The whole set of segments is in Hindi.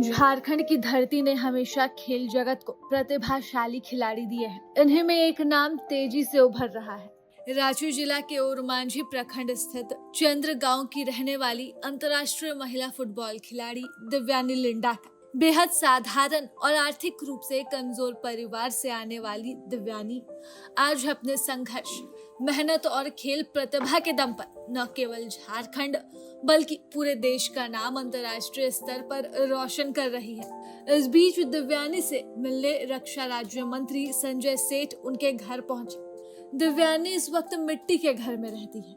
झारखंड की धरती ने हमेशा खेल जगत को प्रतिभाशाली खिलाड़ी दिए हैं। इन्हीं में एक नाम तेजी से उभर रहा है। रांची जिला के ओरमांझी प्रखंड स्थित चंद्र गांव की रहने वाली अंतर्राष्ट्रीय महिला फुटबॉल खिलाड़ी दिव्यानी लिंडा का बेहद साधारण और आर्थिक रूप से कमजोर परिवार से आने वाली दिव्यानी आज अपने संघर्ष, मेहनत और खेल प्रतिभा के दम पर न केवल झारखंड बल्कि पूरे देश का नाम अंतर्राष्ट्रीय स्तर पर रोशन कर रही है। इस बीच दिव्यानी से मिलने रक्षा राज्य मंत्री संजय सेठ उनके घर पहुंचे। दिव्यानी इस वक्त मिट्टी के घर में रहती है,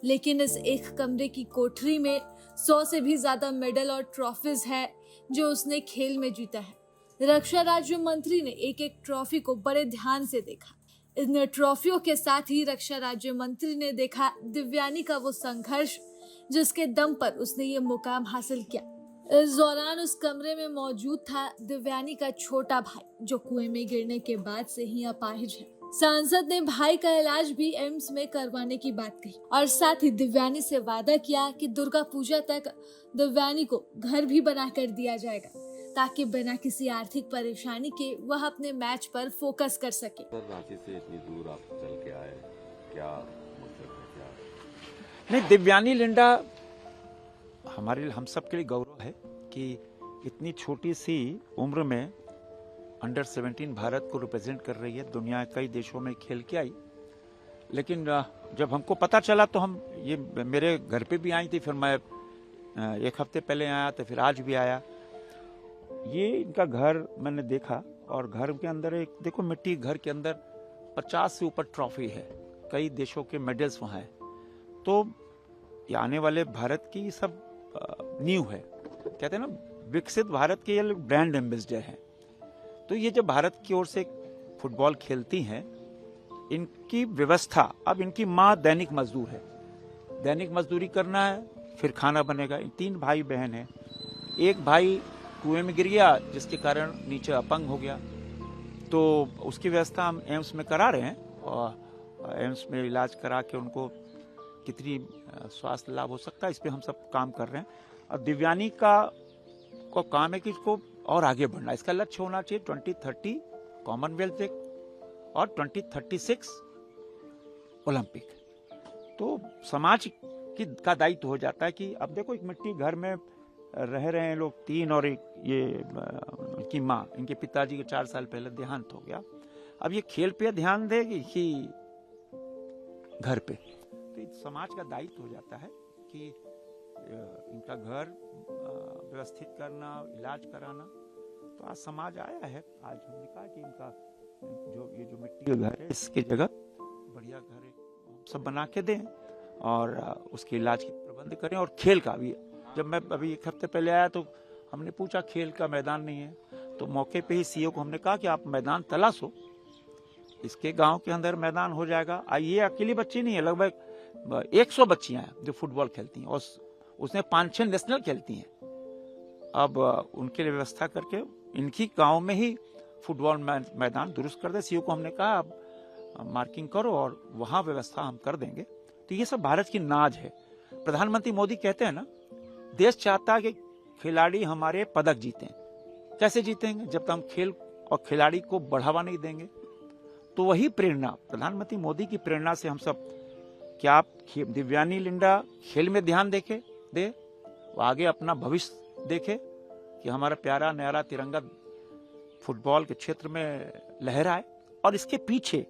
लेकिन इस एक कमरे की कोठरी में 100 से भी ज्यादा मेडल और ट्रॉफीज है जो उसने खेल में जीता है। रक्षा राज्य मंत्री ने एक एक ट्रॉफी को बड़े ध्यान से देखा। इन ट्रॉफियों के साथ ही रक्षा राज्य मंत्री ने देखा दिव्यानी का वो संघर्ष जिसके दम पर उसने ये मुकाम हासिल किया। इस दौरान उस कमरे में मौजूद था दिव्यानी का छोटा भाई जो कुएं में गिरने के बाद से ही अपाहिज है। सांसद ने भाई का इलाज भी एम्स में करवाने की बात कही और साथ ही दिव्यानी से वादा किया कि दुर्गा पूजा तक दिव्यानी को घर भी बना कर दिया जाएगा ताकि बिना किसी आर्थिक परेशानी के वह अपने मैच पर फोकस कर सके। रांची से इतनी दूर आप चल के आए, क्या मतलब है क्या? नहीं, दिव्यानी लिंडा हमारे हम सब के लिए गौरव है कि इतनी छोटी सी उम्र में अंडर 17 भारत को रिप्रेजेंट कर रही है। दुनिया कई देशों में खेल के आई, लेकिन जब हमको पता चला तो हम ये मेरे घर पे भी आई थी। फिर मैं एक हफ्ते पहले आया तो फिर आज भी आया। ये इनका घर मैंने देखा और घर के अंदर एक देखो, मिट्टी घर के अंदर 50 से ऊपर ट्रॉफी है, कई देशों के मेडल्स वहाँ हैं। तो ये आने वाले भारत की सब नींव है। कहते हैं ना, विकसित भारत के ये ब्रांड एम्बेसडर हैं। तो ये जब भारत की ओर से फुटबॉल खेलती हैं, इनकी व्यवस्था, अब इनकी माँ दैनिक मजदूर है, दैनिक मजदूरी करना है, फिर खाना बनेगा। 3 भाई बहन हैं। एक भाई कुएं में गिर गया जिसके कारण नीचे अपंग हो गया, तो उसकी व्यवस्था हम एम्स में करा रहे हैं और एम्स में इलाज करा के उनको कितनी स्वास्थ्य लाभ हो सकता है इस पे हम सब काम कर रहे हैं। और दिव्यानी को काम है कि इसको और आगे बढ़ना। इसका लक्ष्य होना चाहिए 2030 कॉमनवेल्थ और 2036 ओलंपिक। तो समाज का दायित्व हो जाता है कि अब देखो, एक मिट्टी घर में रह रहे हैं लोग 3 और एक ये इनकी माँ, इनके पिताजी के 4 साल पहले देहांत हो गया। अब ये खेल पे ध्यान देगी कि घर पे? तो समाज का दायित्व हो जाता है कि इनका घर व्यवस्थित करना, इलाज कराना। तो आज समाज आया है। आज हमने कहा कि इनका जो मिट्टी का घर है, इसकी जगह बढ़िया घर है सब बना के दें और उसके इलाज के प्रबंध करें। और खेल का भी, जब मैं अभी एक हफ्ते पहले आया तो हमने पूछा खेल का मैदान नहीं है, तो मौके पे ही सीईओ को हमने कहा कि आप मैदान तलाशो, इसके गांव के अंदर मैदान हो जाएगा। ये अकेली बच्ची नहीं है, लगभग 100 बच्चियां हैं जो फुटबॉल खेलती हैं और उसमें 5-6 नेशनल खेलती हैं। अब उनके लिए व्यवस्था करके इनकी गांव में ही फुटबॉल मैदान दुरुस्त कर दे। सीईओ को हमने कहा आप मार्किंग करो और वहां व्यवस्था हम कर देंगे। तो ये सब भारत की नाज है। प्रधानमंत्री मोदी कहते हैं ना, देश चाहता है कि खिलाड़ी हमारे पदक जीतें। कैसे जीतेंगे? जब तक हम खेल और खिलाड़ी को बढ़ावा नहीं देंगे। तो वही प्रेरणा, प्रधानमंत्री मोदी की प्रेरणा से हम सब, क्या आप दिव्यानी लिंडा खेल में ध्यान दे, वो आगे अपना भविष्य देखे कि हमारा प्यारा न्यारा तिरंगा फुटबॉल के क्षेत्र में लहराए। और इसके पीछे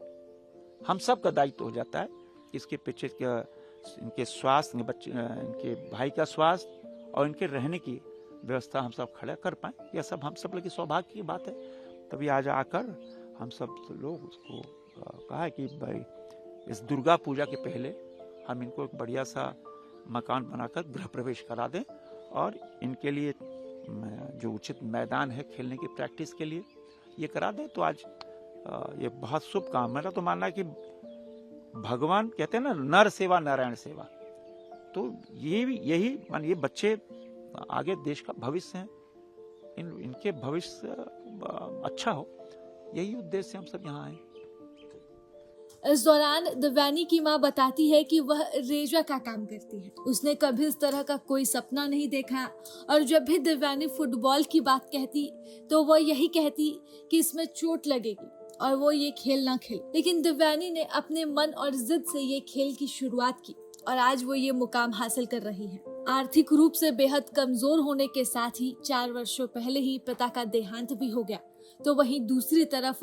हम सब का दायित्व हो जाता है। इसके पीछे इनके स्वास्थ्य, इनके भाई का स्वास्थ्य और इनके रहने की व्यवस्था हम सब खड़ा कर पाए। यह सब हम सब लोग सौभाग्य की बात है। तभी आज आकर हम सब लोग उसको कहा कि भाई इस दुर्गा पूजा के पहले हम इनको एक बढ़िया सा मकान बनाकर गृह प्रवेश करा दें और इनके लिए जो उचित मैदान है खेलने की प्रैक्टिस के लिए ये करा दें। तो आज ये बहुत शुभ काम। मेरा तो मानना है कि भगवान कहते हैं ना, नर सेवा नारायण सेवा। तो यही मान, ये बच्चे आगे देश का भविष्य हैं, इनके भविष्य अच्छा हो, यही उद्देश्य से हम सब यहाँ आए। इस दौरान दिव्यानी की मां बताती है कि वह रेजा का काम करती है। उसने कभी इस तरह का कोई सपना नहीं देखा और जब भी दिव्यानी फुटबॉल की बात कहती तो वह यही कहती कि इसमें चोट लगेगी और वो ये खेल ना खेले। लेकिन दिव्यानी ने अपने मन और जिद से ये खेल की शुरुआत की और आज वो ये मुकाम हासिल कर रही है। आर्थिक रूप से बेहद कमजोर होने के साथ ही 4 वर्षों पहले ही पिता का देहांत भी हो गया, तो वहीं दूसरी तरफ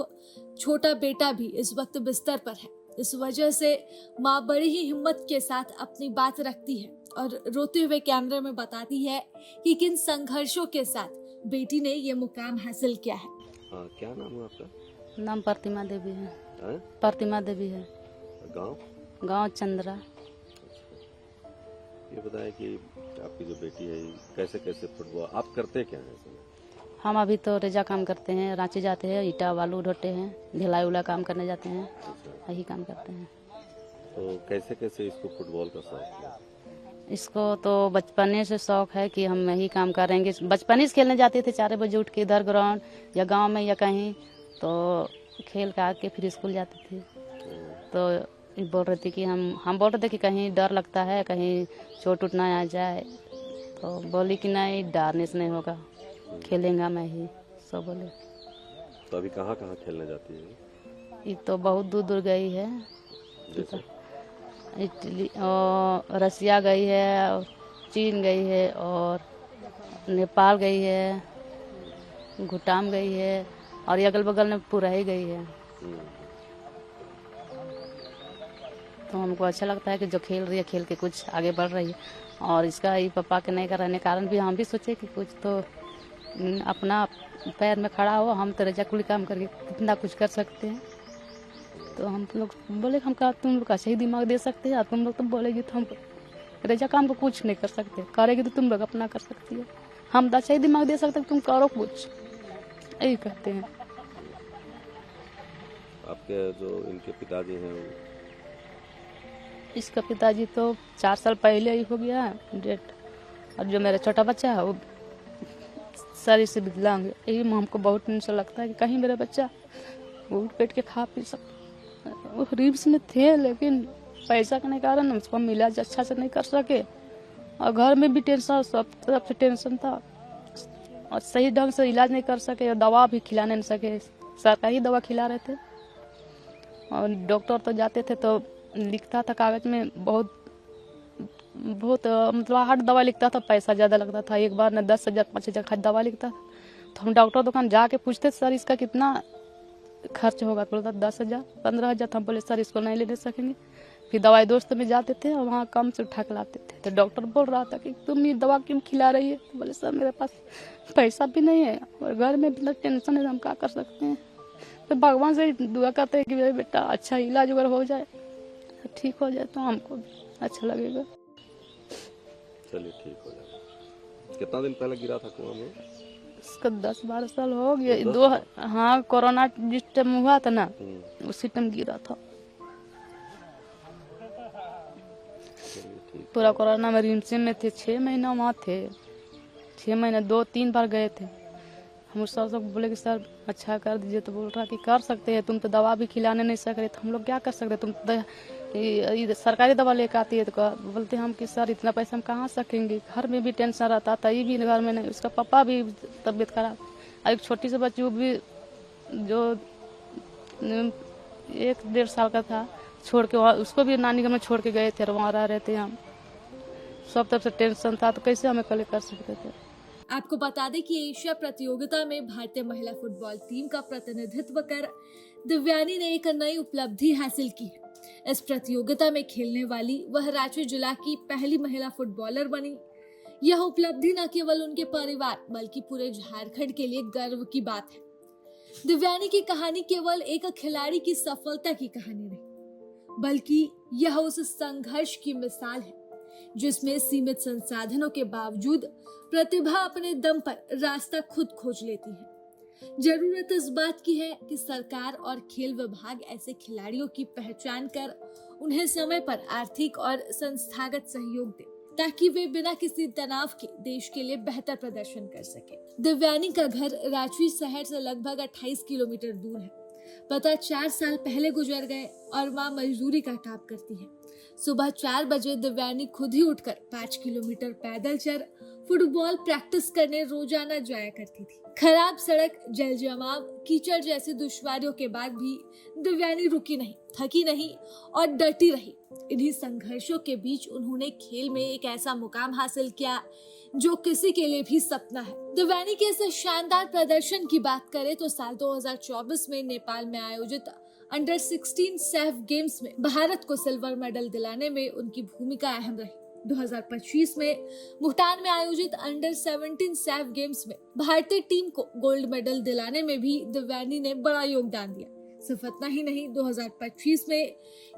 छोटा बेटा भी इस वक्त बिस्तर पर है। इस वजह से माँ बड़ी ही हिम्मत के साथ अपनी बात रखती है और रोते हुए कैमरे में बताती है कि किन संघर्षों के साथ बेटी ने ये मुकाम हासिल किया है। हाँ, क्या नाम है आपका? नाम प्रतिमा देवी है। हैं? प्रतिमा देवी है। गांव? गांव चंद्रा। ये बताएं कि आपकी जो बेटी है कैसे कैसे फुटबॉल आप करते क्या हैं इसमें? हम अभी तो रेजा काम करते हैं, रांची जाते हैं, ईटा बालू ढोते हैं, ढिलाई उला काम करने जाते हैं, अच्छा, यही काम करते हैं। तो कैसे कैसे इसको फुटबॉल का शौक है? इसको तो बचपने से शौक है कि हम यही काम करेंगे। बचपन से खेलने जाते थे 4 बजे उठ के इधर ग्राउंड या गांव में या कहीं, तो खेल का आके फिर स्कूल जाते थे। तो ये बोल रहे थे कि हम बोल रहे थे कि कहीं डर लगता है, कहीं चोट उठ ना आ जाए, तो बोली कि नहीं, डरने से नहीं होगा, खेलेंगा मैं ही, सब बोले। तो अभी कहाँ कहाँ खेलने जाती है? ये तो बहुत दूर दूर गई है, जैसे इटली और रसिया गई है और चीन गई है और नेपाल गई है, भूटान गई है और ये अगल बगल में पूरा ही गई है। तो हमको अच्छा लगता है कि जो खेल रही है, खेल के कुछ आगे बढ़ रही है। और इसका ही पापा के नहीं रहने कारण भी हम भी सोचे कि कुछ तो अपना पैर में खड़ा हो। हम तो रेजा कुली काम करके कितना कुछ कर सकते हैं। तो हम लोग बोले हम कहा तुम लोग अच्छा ही दिमाग दे सकते हैं, तुम लोग तो बोलेगी तो हम रेजा काम को कुछ नहीं कर सकते, करेगी तो तुम लोग अपना कर सकती है। हम तो अच्छा ही दिमाग दे सकते, तुम करो कुछ, यही कहते हैं। आपके जो इनके पिताजी हैं इसका पिताजी तो 4 साल पहले ही हो गया है डेट, और जो मेरा छोटा बच्चा है वो शरीर से विकलांग है। यही में हमको बहुत टेंशन लगता है कि कहीं मेरा बच्चा उठ पेट के खा पी सकता। वो रिम्स में थे लेकिन पैसा के कारण हम उसको इलाज अच्छा से नहीं कर सके, और घर में भी टेंशन, सब तरफ से टेंशन था, और सही ढंग से इलाज नहीं कर सके, और दवा भी खिला नहीं सके। सरकारी दवा खिला रहे थे और डॉक्टर तो जाते थे तो लिखता था कागज में बहुत मतलब हार्ड दवा लिखता था, पैसा ज़्यादा लगता था। एक बार न 10,000 5,000 का दवा लिखता था। तो हम डॉक्टर दुकान जाके पूछते सर इसका कितना खर्च होगा, तो बोलता 10,000 15,000। हम बोले सर इसको नहीं ले सकेंगे। फिर दवाई दोस्त में जाते थे और वहाँ कम से उठा के लाते थे। तो डॉक्टर बोल रहा था कि तुम ये दवा क्यों खिला रही है? तो बोले सर मेरे पास पैसा भी नहीं है और घर में इतना टेंशन है, हम क्या कर सकते हैं। तो भगवान से दुआ करते हैं कि मेरा बेटा अच्छा इलाज अगर हो जाए, ठीक हो जाए तो हमको अच्छा लगेगा। चलिए ठीक हो जाएगा। कितना दिन पहले गिरा था कुआं में? इसका 10-12 साल हो गया। हाँ, कोरोना जिस टाइम हुआ था ना, उसी टाइम गिरा था। पूरा कोरोना में रिम्स में थे, 6 महीना वहाँ थे। 6 महीने 2-3 बार गए थे। हम उस सर बोले कि सर अच्छा कर दीजिए, तो बोल रहा कि कर सकते हैं, तुम तो दवा भी खिलाने नहीं सक रहे, तो हम लोग क्या कर सकते, तुम सरकारी दवा लेकर आती है। तो बोलते हम कि सर इतना पैसा हम कहाँ सकेंगे, घर में भी टेंशन रहता था, ये भी घर में नहीं, उसका पापा भी तबीयत खराब। और एक छोटी सी बच्ची भी जो 1-1.5 साल का था, छोड़ के वहाँ उसको भी नानी घर में छोड़ के गए थे और वहाँ रह रहे थे हम। सब तरफ से टेंशन था, तो कैसे हमें कल कर सकते थे। आपको बता दें कि एशिया प्रतियोगिता में भारतीय महिला फुटबॉल टीम का प्रतिनिधित्व कर दिव्यानी ने एक नई उपलब्धि हासिल की है। इस प्रतियोगिता में खेलने वाली वह रांची जिला की पहली महिला फुटबॉलर बनी। यह उपलब्धि न केवल उनके परिवार बल्कि पूरे झारखंड के लिए गर्व की बात है। दिव्यानी की कहानी केवल एक खिलाड़ी की सफलता की कहानी नहीं, बल्कि यह उस संघर्ष की मिसाल है जिसमें सीमित संसाधनों के बावजूद प्रतिभा अपने दम पर रास्ता खुद खोज लेती है। जरूरत इस बात की है कि सरकार और खेल विभाग ऐसे खिलाड़ियों की पहचान कर उन्हें समय पर आर्थिक और संस्थागत सहयोग दे, ताकि वे बिना किसी तनाव के देश के लिए बेहतर प्रदर्शन कर सके। दिव्यानी का घर रांची शहर से लगभग 28 किलोमीटर दूर है। पता 4 साल पहले गुजर गए और माँ मजदूरी का काम करती है। सुबह 4 बजे दिव्यानी खुद ही उठकर 5 किलोमीटर पैदल चल फुटबॉल प्रैक्टिस करने रोजाना जाया करती थी। खराब सड़क, जल जमाव, कीचड़ जैसी दुश्वारियों के बाद भी दिव्यानी रुकी नहीं, थकी नहीं और डटी रही। इन्हीं संघर्षों के बीच उन्होंने खेल में एक ऐसा मुकाम हासिल किया जो किसी के लिए भी सपना है। दिव्यानी के इस शानदार प्रदर्शन की बात करें तो साल 2024 में नेपाल में आयोजित अंडर 16 सैफ गेम्स में भारत को सिल्वर मेडल दिलाने में उनकी भूमिका अहम रही। 2025 में भूटान में आयोजित अंडर 17 सैफ गेम्स में भारतीय टीम को गोल्ड मेडल दिलाने में भी दिव्यानी ने बड़ा योगदान दिया। सिर्फ इतना ही नहीं, 2025 में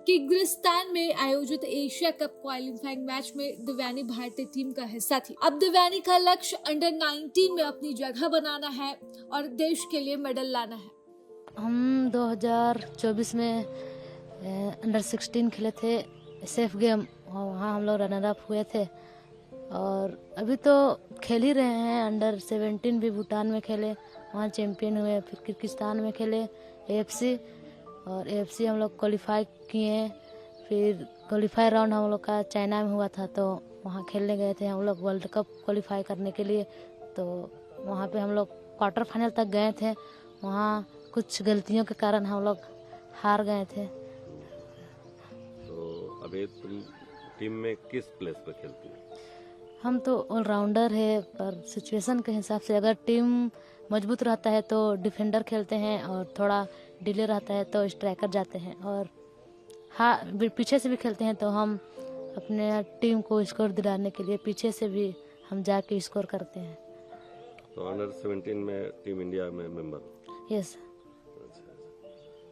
किर्गिस्तान में आयोजित एशिया कप क्वालिफाइंग मैच में दिव्यानी भारतीय टीम का हिस्सा थी। अब दिव्यानी का लक्ष्य अंडर 19 में अपनी जगह बनाना है और देश के लिए मेडल लाना है। हम 2024 में अंडर 16 खेले थे सेफ गेम और वहाँ हम लोग रनर अप हुए थे। और अभी तो खेल ही रहे हैं। अंडर 17 भी भूटान में खेले, वहाँ चैंपियन हुए। फिर किर्गिस्तान में खेले AFC, और AFC हम लोग क्वालिफाई किए। फिर क्वालिफाई राउंड हम लोग का चाइना में हुआ था, तो वहाँ खेलने गए थे हम लोग वर्ल्ड कप क्वालिफाई करने के लिए। तो वहाँ पे हम लोग क्वार्टर फाइनल तक गए थे। वहाँ कुछ गलतियों के कारण हम लोग हार गए थे। तो अभी तुम टीम में किस प्लेस पर खेलती हो? हम तो ऑलराउंडर है, पर सिचुएशन के हिसाब से अगर टीम मजबूत रहता है तो डिफेंडर खेलते हैं, और थोड़ा डिले रहता है तो स्ट्राइकर जाते हैं। और हाँ, पीछे से भी खेलते हैं तो हम अपने टीम को स्कोर दिलाने के लिए पीछे से भी हम जाके स्कोर करते हैं। तो अंडर 17 में टीम इंडिया में मेंबर हो? यस।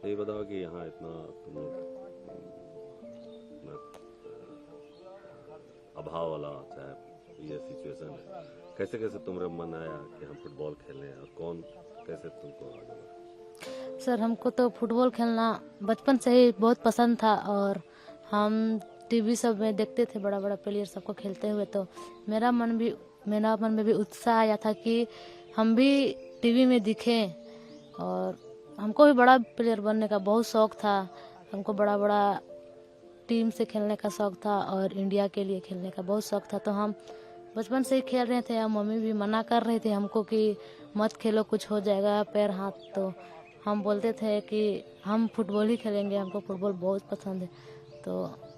तो ये बताओ कि यहाँ इतना तुम लोग अभाव वाला चाहे ये सिचुएशन है, कैसे कैसे तुम्हारा मन आया कि हम फुटबॉल खेलें, और कौन कैसे तुमको आगे बढ़ा? सर, हमको तो फुटबॉल खेलना बचपन से ही बहुत पसंद था, और हम टीवी सब में देखते थे बड़ा बड़ा प्लेयर सबको खेलते हुए। तो मेरा मन में भी उत्साह आया था कि हम भी टीवी में दिखें, और हमको भी बड़ा प्लेयर बनने का बहुत शौक था। हमको बड़ा बड़ा टीम से खेलने का शौक था और इंडिया के लिए खेलने का बहुत शौक था। तो हम बचपन से ही खेल रहे थे। और मम्मी भी मना कर रही थी हमको कि मत खेलो, कुछ हो जाएगा पैर हाथ। तो हम बोलते थे कि हम फुटबॉल ही खेलेंगे, हमको फुटबॉल बहुत पसंद है। तो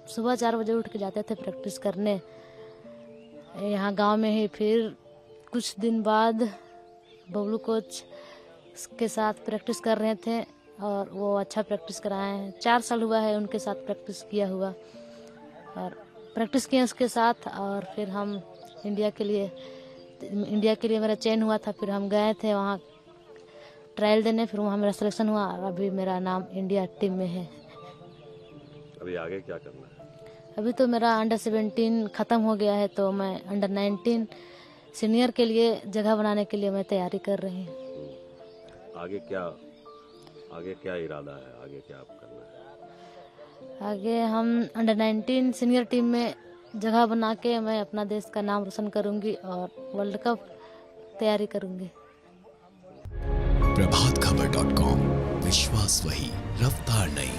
सुबह 4 बजे उठ के जाते थे प्रैक्टिस करने यहाँ गांव में ही। फिर कुछ दिन बाद बबलू कोच के साथ प्रैक्टिस कर रहे थे, और वो अच्छा प्रैक्टिस कराए हैं। 4 साल हुआ है उनके साथ प्रैक्टिस किया हुआ, और प्रैक्टिस किए उसके साथ। और फिर हम इंडिया के लिए मेरा चयन हुआ था। फिर हम गए थे वहाँ ट्रायल देने, फिर वहाँ मेरा सिलेक्शन हुआ, और अभी मेरा नाम इंडिया टीम में है। अभी आगे क्या करना है? अभी तो मेरा अंडर 17 ख़त्म हो गया है, तो मैं अंडर 19 सीनियर के लिए जगह बनाने के लिए मैं तैयारी कर रही हूँ। आगे क्या इरादा है? आगे क्या आप करना है? आगे हम अंडर 19 सीनियर टीम में जगह बना के मैं अपना देश का नाम रोशन करूंगी और वर्ल्ड कप तैयारी करूंगी। प्रभातखबर.com, विश्वास वही, रफ्तार नहीं।